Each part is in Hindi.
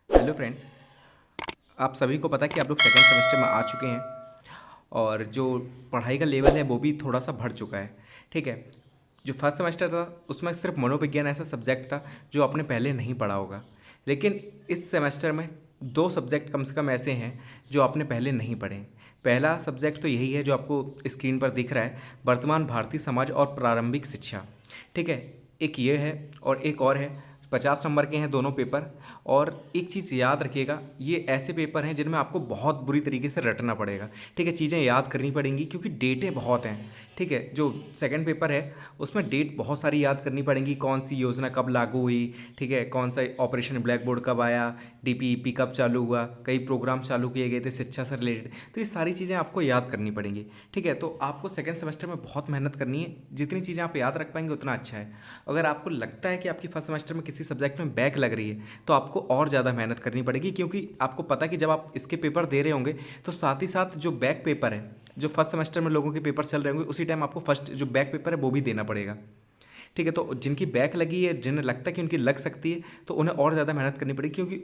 Hello friends. आप सभी को पता है कि आप लोग सेकेंड सेमेस्टर में आ चुके हैं और जो पढ़ाई का लेवल है वो भी थोड़ा सा बढ़ चुका है। ठीक है। जो फर्स्ट सेमेस्टर था उसमें सिर्फ मनोविज्ञान ऐसा सब्जेक्ट था जो आपने पहले नहीं पढ़ा होगा, लेकिन इस सेमेस्टर में दो सब्जेक्ट कम से कम ऐसे हैं जो आपने पहले नहीं पढ़े हैं। पहला सब्जेक्ट तो यही है जो आपको स्क्रीन पर दिख रहा है, वर्तमान भारतीय समाज और प्रारंभिक शिक्षा। ठीक है। एक ये है और एक और है। 50 नंबर के हैं दोनों पेपर। और एक चीज़ याद रखिएगा, ये ऐसे पेपर हैं जिनमें आपको बहुत बुरी तरीके से रटना पड़ेगा। ठीक है, चीज़ें याद करनी पड़ेंगी क्योंकि डेटें बहुत हैं। ठीक है, जो सेकंड पेपर है उसमें डेट बहुत सारी याद करनी पड़ेंगी, कौन सी योजना कब लागू हुई। ठीक है, कौन सा ऑपरेशन ब्लैक बोर्ड कब आया, डीपीईपी कब चालू हुआ, कई प्रोग्राम चालू किए गए थे शिक्षा से रिलेटेड। तो ये सारी चीज़ें आपको याद करनी पड़ेंगी। ठीक है, तो आपको सेकंड सेमेस्टर में बहुत मेहनत करनी है। जितनी चीज़ें आप याद रख पाएंगे उतना अच्छा है। अगर आपको लगता है कि आपकी फर्स्ट सेमेस्टर में किसी सब्जेक्ट में बैक लग रही है तो आपको और ज़्यादा मेहनत करनी पड़ेगी, क्योंकि आपको पता है कि जब आप इसके पेपर दे रहे होंगे तो साथ ही साथ जो बैक पेपर है, जो फर्स्ट सेमेस्टर में लोगों के पेपर चल रहे होंगे, उसी टाइम आपको फर्स्ट जो बैक पेपर है वो भी देना पड़ेगा। ठीक है, तो जिनकी बैक लगी है, जिन्हें लगता है कि उनकी लग सकती है, तो उन्हें और ज़्यादा मेहनत करनी पड़ेगी, क्योंकि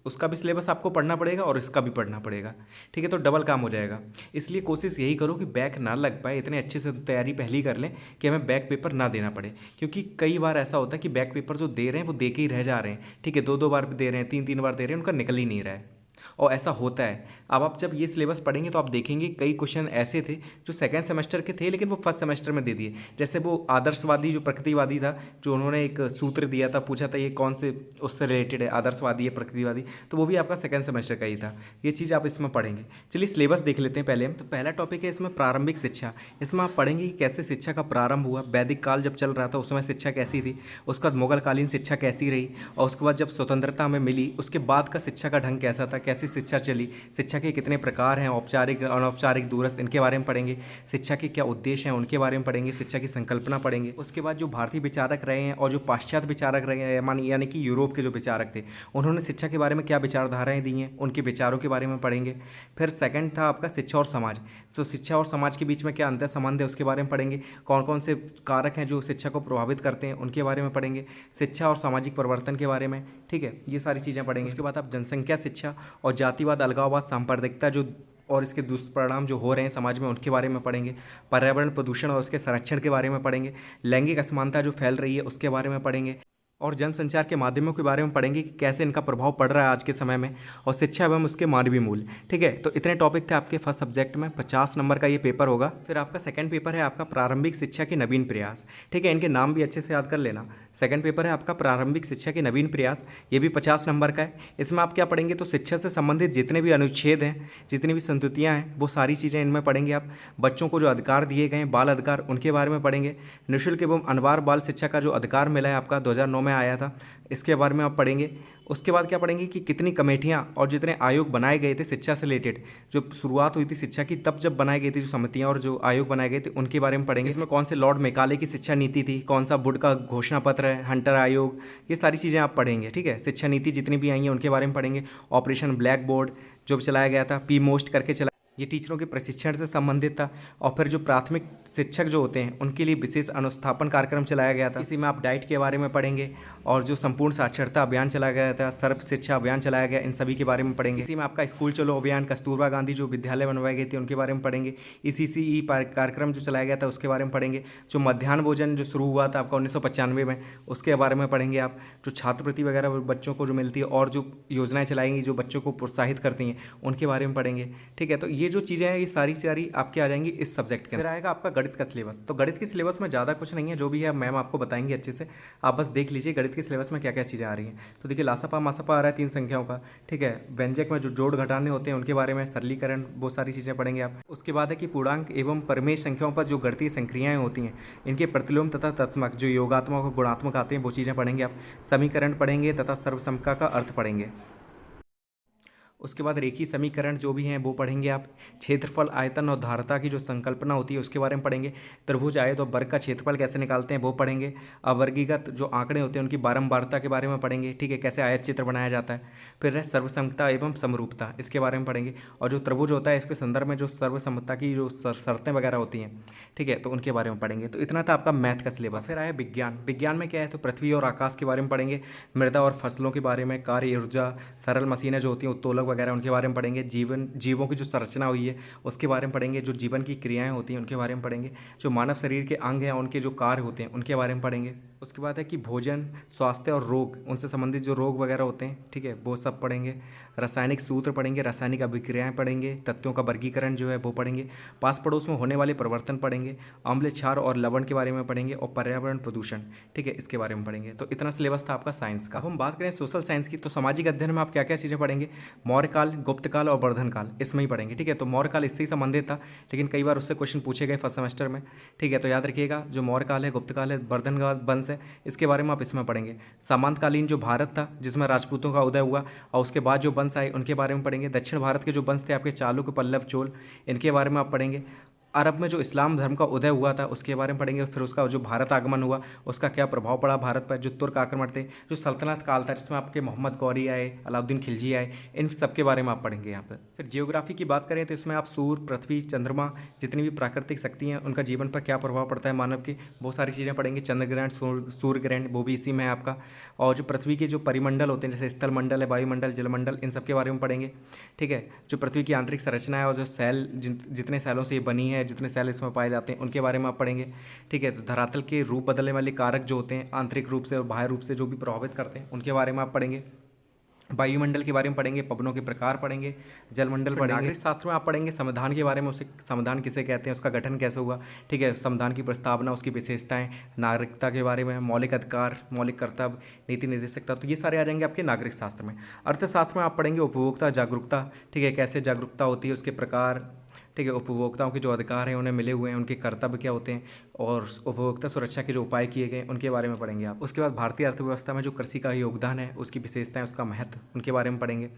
उसका भी सिलेबस आपको पढ़ना पड़ेगा और इसका भी पढ़ना पड़ेगा। ठीक है, तो डबल काम हो जाएगा। इसलिए कोशिश यही करो कि बैक ना लग पाए, इतने अच्छे से तैयारी पहले ही कर लें कि हमें बैक पेपर ना देना पड़े। क्योंकि कई बार ऐसा होता है कि बैक पेपर जो दे रहे हैं वो दे के ही रह जा रहे हैं। ठीक है, दो दो बार भी दे रहे हैं, तीन तीन बार दे रहे हैं, उनका निकल ही नहीं रहा है। और ऐसा होता है। अब आप जब ये सिलेबस पढ़ेंगे तो आप देखेंगे कई क्वेश्चन ऐसे थे जो सेकंड सेमेस्टर के थे लेकिन वो फर्स्ट सेमेस्टर में दे दिए। जैसे वो आदर्शवादी जो प्रकृतिवादी था, जो उन्होंने एक सूत्र दिया था, पूछा था ये कौन से उससे रिलेटेड है, आदर्शवादी या प्रकृतिवादी, तो वो भी आपका सेकंड सेमेस्टर का ही था। ये चीज़ आप इसमें पढ़ेंगे। चलिए सिलेबस देख लेते हैं पहले हम। तो पहला टॉपिक है इसमें प्रारंभिक शिक्षा। इसमें आप पढ़ेंगे कि कैसे शिक्षा का प्रारंभ हुआ, वैदिक काल जब चल रहा था उस समय शिक्षा कैसी थी, उसके बाद मुगलकालीन शिक्षा कैसी रही, और उसके बाद जब स्वतंत्रता हमें मिली उसके बाद का शिक्षा का ढंग कैसा था, कैसी शिक्षा चली, शिक्षा के कितने प्रकार हैं, औपचारिक अनौपचारिक दूरस्थ, इनके बारे में पढ़ेंगे। शिक्षा के क्या उद्देश्य हैं उनके बारे में पढ़ेंगे। शिक्षा की संकल्पना पढ़ेंगे। उसके बाद जो भारतीय विचारक रहे हैं और जो पाश्चात्य विचारक रहे हैं, यानी कि यूरोप के जो विचारक थे, उन्होंने शिक्षा के बारे में क्या विचारधाराएं दी हैं, उनके विचारों के बारे में पढ़ेंगे। फिर सेकंड था आपका शिक्षा और समाज। तो शिक्षा और समाज के बीच में क्या अंतर संबंध है उसके बारे में पढ़ेंगे। कौन कौन से कारक हैं जो शिक्षा को प्रभावित करते हैं उनके बारे में पढ़ेंगे। शिक्षा और सामाजिक परिवर्तन के बारे में। ठीक है, ये सारी चीज़ें पढ़ेंगे। उसके बाद आप जनसंख्या शिक्षा और जातिवाद, अलगाववाद, सांप्रदायिकता जो और इसके दुष्परिणाम जो हो रहे हैं समाज में उनके बारे में पढ़ेंगे। पर्यावरण प्रदूषण और उसके संरक्षण के बारे में पढ़ेंगे। लैंगिक असमानता जो फैल रही है उसके बारे में पढ़ेंगे। और जनसंचार के माध्यमों के बारे में पढ़ेंगे कि कैसे इनका प्रभाव पड़ रहा है आज के समय में। और शिक्षा एवं उसके मानवीय मूल्य। ठीक है, तो इतने टॉपिक थे आपके फर्स्ट सब्जेक्ट में। 50 नंबर का ये पेपर होगा। फिर आपका सेकंड पेपर है आपका प्रारंभिक शिक्षा के नवीन प्रयास। ठीक है, इनके नाम भी अच्छे से याद कर लेना। सेकंड पेपर है आपका प्रारंभिक शिक्षा के नवीन प्रयास, ये भी 50 नंबर का है। इसमें आप क्या पढ़ेंगे, तो शिक्षा से संबंधित जितने भी अनुच्छेद हैं, जितनी भी संस्तुतियाँ हैं, वो सारी चीज़ें इनमें पढ़ेंगे आप। बच्चों को जो अधिकार दिए गए हैं, बाल अधिकार, उनके बारे में पढ़ेंगे। निःशुल्क एवं अनिवार्य बाल शिक्षा का जो अधिकार मिला है आपका 2009 में आया था, इसके बारे में आप पढ़ेंगे। उसके बाद क्या पढ़ेंगे कि कितनी कमेटियाँ और जितने आयोग बनाए गए थे शिक्षा से रिलेटेड, जो शुरुआत हुई थी शिक्षा की तब जब बनाई गई थी जो समितियाँ और जो आयोग बनाए गए थे उनके बारे में पढ़ेंगे। इसमें कौन से लॉर्ड मेकाले की शिक्षा नीति थी, कौन सा वुड का घोषणा पत्र है, हंटर आयोग, ये सारी चीज़ें आप पढ़ेंगे। ठीक है, शिक्षा नीति जितनी भी आई हैं उनके बारे में पढ़ेंगे। ऑपरेशन ब्लैक बोर्ड जो चलाया गया था, पी मोस्ट करके चला, ये टीचरों के प्रशिक्षण से संबंधित था। और फिर जो प्राथमिक शिक्षक जो होते हैं उनके लिए विशेष अनुस्थापन कार्यक्रम चलाया गया था। इसी में आप डाइट के बारे में पढ़ेंगे। और जो संपूर्ण साक्षरता अभियान चलाया गया था, सर्व शिक्षा अभियान चलाया गया, इन सभी के बारे में पढ़ेंगे। इसी में आपका स्कूल चलो अभियान, कस्तूरबा गांधी जो विद्यालय बनवाए गए थे उनके बारे में पढ़ेंगे। ECCE कार्यक्रम जो चलाया गया था उसके बारे में पढ़ेंगे। जो मध्याह्न भोजन जो शुरू हुआ था आपका 1995 में, उसके बारे में पढ़ेंगे आप। जो छात्रवृत्ति वगैरह बच्चों को जो मिलती है और जो योजनाएं चलाएंगी जो बच्चों को प्रोत्साहित करती हैं उनके बारे में पढ़ेंगे। ठीक है, तो ये जो चीज़ें हैं ये सारी आपके आ जाएंगी इस सब्जेक्ट के। फिर आएगा आपका गणित का सिलेबस। तो गणित के सिलेबस में ज़्यादा कुछ नहीं है, जो भी है मैम आपको बताएंगे अच्छे से, आप बस देख लीजिए गणित के सिलेबस में क्या क्या चीज़ें आ रही हैं। तो देखिए लासापा मासापा आ रहा है 3 संख्याओं का। ठीक है, व्यंजक में जो जोड़ घटाने होते हैं उनके बारे में, सरलीकरण, वो सारी चीज़ें पढ़ेंगे आप। उसके बाद है कि पूर्णांक एवं परमेय संख्याओं पर जो गणितीय संक्रियाएँ होती हैं, इनके प्रतिलोम तथा तत्समक जो योगात्मक और गुणात्मक आते हैं वो चीज़ें पढ़ेंगे आप। समीकरण पढ़ेंगे तथा सर्वसमका का अर्थ पढ़ेंगे। उसके बाद रेखी समीकरण जो भी हैं वो पढ़ेंगे आप। क्षेत्रफल, आयतन और धारता की जो संकल्पना होती है उसके बारे में पढ़ेंगे। त्रिभुज, आयत और वर्ग का क्षेत्रफल कैसे निकालते हैं वो पढ़ेंगे। अवर्गीकृत जो आंकड़े होते हैं उनकी बारंबारता के बारे में पढ़ेंगे, ठीक है, कैसे आयत चित्र बनाया जाता है। फिर है सर्वसंगता एवं समरूपता, इसके बारे में पढ़ेंगे। और जो त्रिभुज होता है इसके संदर्भ में जो सर्वसम्मता की जो शर्तें वगैरह होती हैं, ठीक है, तो उनके बारे में पढ़ेंगे। तो इतना था आपका मैथ का सिलेबस। फिर आया विज्ञान। विज्ञान में क्या है, तो पृथ्वी और आकाश के बारे में पढ़ेंगे, मृदा और फसलों के बारे में, कार्य ऊर्जा, सरल मशीनें जो होती हैं, उत्तोलक वगैरह, उनके बारे में पढ़ेंगे। जीवों की जो संरचना हुई है उसके बारे में पढ़ेंगे। जो जीवन की क्रियाएं होती हैं उनके बारे में पढ़ेंगे। जो मानव शरीर के अंग हैं उनके जो कार्य होते हैं उनके बारे में पढ़ेंगे। उसके बाद है कि भोजन, स्वास्थ्य और रोग, उनसे संबंधित जो रोग वगैरह होते हैं, ठीक है, वो सब पढ़ेंगे। रासायनिक सूत्र पढ़ेंगे, रासायनिक अभिक्रियाएं पढ़ेंगे, तत्वों का वर्गीकरण जो है वो पढ़ेंगे। पास पड़ोस में होने वाले परिवर्तन पढ़ेंगे, अम्ल, क्षार और लवण के बारे में पढ़ेंगे, और पर्यावरण प्रदूषण, ठीक है, इसके बारे में पढ़ेंगे। तो इतना सिलेबस था आपका साइंस का। अब हम बात करें सोशल साइंस की, तो सामाजिक अध्ययन में आप क्या क्या चीज़ें पढ़ेंगे, मौर्य काल, गुप्त काल और वर्धन काल, इसमें ही पढ़ेंगे, ठीक है। तो मौर्य काल इससे ही संबंधित था, लेकिन कई बार उससे क्वेश्चन पूछे गए फर्स्ट सेमेस्टर में, ठीक है। तो याद रखिएगा, जो मौर्य काल है, गुप्त काल है, वर्धन काल, वंश है, इसके बारे में आप इसमें पढ़ेंगे। सामंतकालीन जो भारत था जिसमें राजपूतों का उदय हुआ, और उसके बाद जो वंश आए उनके बारे में पढ़ेंगे। दक्षिण भारत के जो वंश थे आपके चालुक्य, पल्लव, चोल, इनके बारे में आप पढ़ेंगे। अरब में जो इस्लाम धर्म का उदय हुआ था उसके बारे में पढ़ेंगे। फिर उसका जो भारत आगमन हुआ उसका क्या प्रभाव पड़ा भारत पर, जो तुर्क आक्रमण थे, जो सल्तनत काल था जिसमें आपके मोहम्मद गौरी आए, अलाउद्दीन खिलजी आए, इन सब के बारे में आप पढ़ेंगे यहाँ पर। फिर जियोग्राफी की बात करें तो इसमें आप सूर्य, पृथ्वी, चंद्रमा, जितनी भी प्राकृतिक शक्ति हैं उनका जीवन पर क्या प्रभाव पड़ता है मानव की, बहुत सारी चीज़ें पढ़ेंगे। चंद्र ग्रहण, सूर्य ग्रहण, वो भी इसी में है आपका। और जो पृथ्वी के जो परिमंडल होते हैं, जैसे स्थल मंडल है, वायुमंडल, जलमंडल, इन सब के बारे में पढ़ेंगे, ठीक है। जो पृथ्वी की आंतरिक संरचना है और जो सेल, जितने सेलों से ये बनी है, जितने सेल इसमें पाए जाते हैं, उनके बारे में आप पढ़ेंगे, ठीक है। तो धरातल के रूप बदलने वाले कारक जो होते हैं, आंतरिक रूप से और बाह्य रूप से जो भी प्रभावित करते हैं, उनके बारे में आप पढ़ेंगे। वायुमंडल के बारे में पढ़ेंगे, पवनों के प्रकार पढ़ेंगे, जलमंडल पढ़ेंगे। नागरिक शास्त्र में आप पढ़ेंगे संविधान के बारे में, उसे संविधान किसे कहते हैं, उसका गठन कैसे हुआ, ठीक है, संविधान की प्रस्तावना, उसकी विशेषताएं, नागरिकता के बारे में, मौलिक अधिकार, मौलिक कर्तव्य, नीति निर्देशकता, तो ये सारे आ जाएंगे आपके नागरिक शास्त्र में। अर्थशास्त्र में आप पढ़ेंगे उपभोक्ता जागरूकता, ठीक है, कैसे जागरूकता होती है, उसके प्रकार, ठीक है, उपभोक्ताओं के जो अधिकार हैं उन्हें मिले हुए हैं, उनके कर्तव्य क्या होते हैं, और उपभोक्ता सुरक्षा के जो उपाय किए गए उनके बारे में पढ़ेंगे आप। उसके बाद भारतीय अर्थव्यवस्था में जो कृषि का योगदान है, उसकी विशेषताएं, उसका महत्व, उनके बारे में पढ़ेंगे।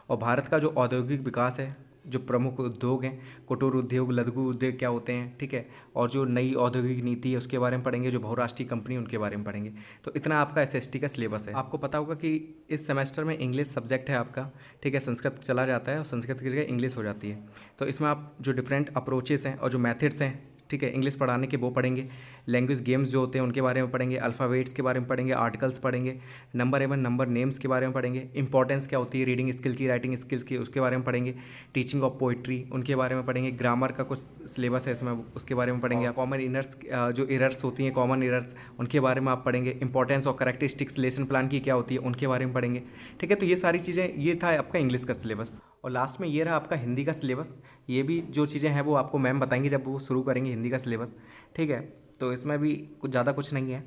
और भारत का जो औद्योगिक विकास है, जो प्रमुख उद्योग हैं, कुटीर उद्योग, लघु उद्योग क्या होते हैं, ठीक है, और जो नई औद्योगिक नीति है उसके बारे में पढ़ेंगे, जो बहुराष्ट्रीय कंपनी उनके बारे में पढ़ेंगे। तो इतना आपका एसएसटी का सिलेबस है। आपको पता होगा कि इस सेमेस्टर में इंग्लिश सब्जेक्ट है आपका, ठीक है, संस्कृत चला जाता है और संस्कृत की जगह इंग्लिश हो जाती है। तो इसमें आप जो डिफरेंट अप्रोचेस हैं और जो मेथड्स हैं, ठीक है, इंग्लिश पढ़ाने के, वो पढ़ेंगे। लैंग्वेज गेम्स जो होते हैं उनके बारे में पढ़ेंगे, अल्फ़ाबेट्स के बारे में पढ़ेंगे, आर्टिकल्स पढ़ेंगे, नंबर एवं नंबर नेम्स के बारे में पढ़ेंगे, इंपॉर्टेंस क्या होती है रीडिंग स्किल की, राइटिंग स्किल्स की, उसके बारे में पढ़ेंगे, टीचिंग ऑफ पोइट्री, उनके बारे में पढ़ेंगे, ग्रामर का कुछ सिलेबस है इसमें, उसके बारे में पढ़ेंगे। कॉमन इनर्स, जो एरर्स होती हैं, कॉमन एरर्स, उनके बारे में आप पढ़ेंगे। इंपॉर्टेंस और करेक्टरिस्टिक्स लेसन प्लान की क्या होती है, उनके बारे में पढ़ेंगे, ठीक है। तो ये सारी चीज़ें, ये था आपका इंग्लिश का सिलेबस। और लास्ट में ये रहा आपका हिंदी का सिलेबस। ये भी जो चीज़ें हैं वो आपको मैम बताएंगी जब वो शुरू करेंगे हिंदी का सिलेबस, ठीक है। तो इसमें भी कुछ ज़्यादा कुछ नहीं है।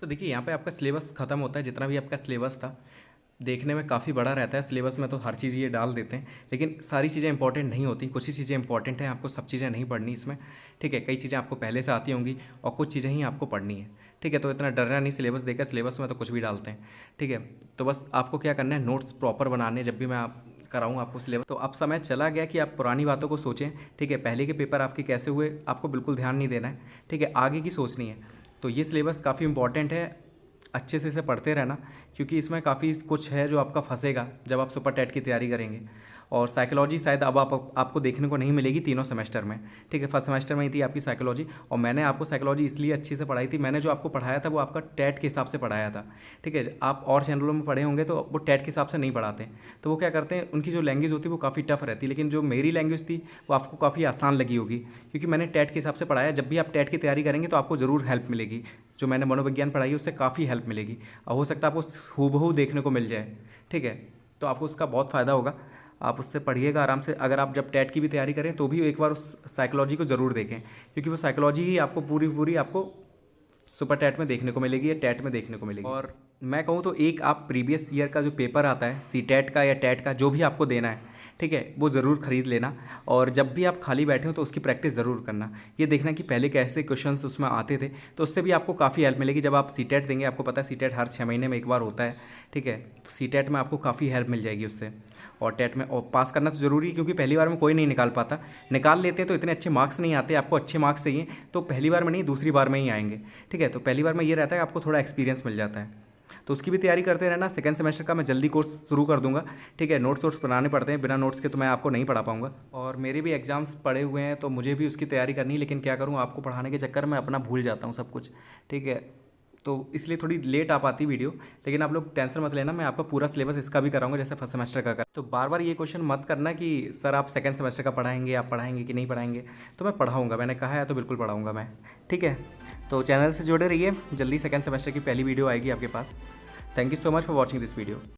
तो देखिए यहाँ पे आपका सिलेबस ख़त्म होता है। जितना भी आपका सिलेबस था देखने में काफ़ी बड़ा रहता है, सिलेबस में तो हर चीज़ ये डाल देते हैं, लेकिन सारी चीज़ें इंपॉर्टेंट नहीं होती, कुछ ही चीज़ें इंपॉर्टेंट हैं, आपको सब चीज़ें नहीं पढ़नी इसमें, ठीक है। कई चीज़ें आपको पहले से आती होंगी और कुछ चीज़ें ही आपको पढ़नी है, ठीक है। तो इतना डरना नहीं, सिलेबस देखकर, सिलेबस में तो कुछ भी डालते हैं, ठीक है। तो बस आपको क्या करना है, नोट्स प्रॉपर बनाने, जब भी मैं आप कराऊँ आपको सिलेबस। तो अब समय चला गया कि आप पुरानी बातों को सोचें, ठीक है। पहले के पेपर आपके कैसे हुए आपको बिल्कुल ध्यान नहीं देना है, ठीक है, आगे की सोचनी है। तो ये सिलेबस काफ़ी इंपॉर्टेंट है, अच्छे से इसे पढ़ते रहना, क्योंकि इसमें काफ़ी कुछ है जो आपका फंसेगा जब आप सुपर टेट की तैयारी करेंगे। और साइकोलॉजी शायद अब आपको देखने को नहीं मिलेगी तीनों सेमेस्टर में, ठीक है। फर्स्ट सेमेस्टर में ही थी आपकी साइकोलॉजी, और मैंने आपको साइकोलॉजी इसलिए अच्छे से पढ़ाई थी, मैंने जो आपको पढ़ाया था वो आपका टेट के हिसाब से पढ़ाया था, ठीक है। आप और चैनलों में पढ़े होंगे तो वो टेट के हिसाब से नहीं पढ़ाते, तो वो क्या करते हैं, उनकी जो लैंग्वेज होती है वो काफ़ी टफ रहती है, लेकिन जो मेरी लैंग्वेज थी वो आपको काफ़ी आसान लगी होगी, क्योंकि मैंने टेट के हिसाब से पढ़ाया। जब भी आप टेट की तैयारी करेंगे तो आपको ज़रूर हेल्प मिलेगी, जो मैंने मनोविज्ञान पढ़ाई है उससे काफ़ी हेल्प मिलेगी, और हो सकता है आपको हूबहू देखने को मिल जाए, ठीक है। तो आपको उसका बहुत फ़ायदा होगा, आप उससे पढ़िएगा आराम से। अगर आप जब टेट की भी तैयारी करें तो भी एक बार उस साइकोलॉजी को ज़रूर देखें, क्योंकि वो साइकोलॉजी ही आपको पूरी आपको सुपर टेट में देखने को मिलेगी या टेट में देखने को मिलेगी। और मैं कहूँ तो एक आप प्रीवियस ईयर का जो पेपर आता है सी टेट का या टेट का, जो भी आपको देना है, ठीक है, वो ज़रूर ख़रीद लेना। और जब भी आप खाली बैठे हो तो उसकी प्रैक्टिस ज़रूर करना। ये देखना कि पहले कैसे क्वेश्चंस उसमें आते थे, तो उससे भी आपको काफ़ी हेल्प मिलेगी। जब आप सीटेट देंगे, आपको पता है सीटेट हर 6 महीने में एक बार होता है, ठीक है, तो सीटेट में आपको काफ़ी हेल्प मिल जाएगी उससे। और टेट में और पास करना तो ज़रूरी है, क्योंकि पहली बार में कोई नहीं निकाल पाता। निकाल लेते हैं तो इतने अच्छे मार्क्स नहीं आते। आपको अच्छे मार्क्स चाहिए तो पहली बार में नहीं, दूसरी बार में ही आएंगे, ठीक है। तो पहली बार में ये रहता है कि आपको थोड़ा एक्सपीरियंस मिल जाता है, तो उसकी भी तैयारी करते रहना। सेकंड सेमेस्टर का मैं जल्दी कोर्स शुरू कर दूंगा, ठीक है। नोट्स वोट्स बनाने पड़ते हैं, बिना नोट्स के तो मैं आपको नहीं पढ़ा पाऊंगा। और मेरे भी एग्जाम्स पड़े हुए हैं, तो मुझे भी उसकी तैयारी करनी है, लेकिन क्या करूँ, आपको पढ़ाने के चक्कर में अपना भूल जाता हूँ सब कुछ, ठीक है। तो इसलिए थोड़ी लेट आ पाती वीडियो, लेकिन आप लोग टेंशन मत लेना, मैं आपका पूरा सिलेबस इसका भी कराऊंगा जैसे फर्स्ट सेमेस्टर का कर। तो बार बार ये क्वेश्चन मत करना कि सर आप सेकंड सेमेस्टर का पढ़ाएंगे, आप पढ़ाएंगे कि नहीं पढ़ाएंगे। तो मैं पढ़ाऊंगा, मैंने कहा है तो बिल्कुल पढ़ाऊंगा मैं, ठीक है। तो चैनल से जुड़े रहिए, जल्दी सेकंड सेमेस्टर की पहली वीडियो आएगी आपके पास। Thank you so much for watching this video.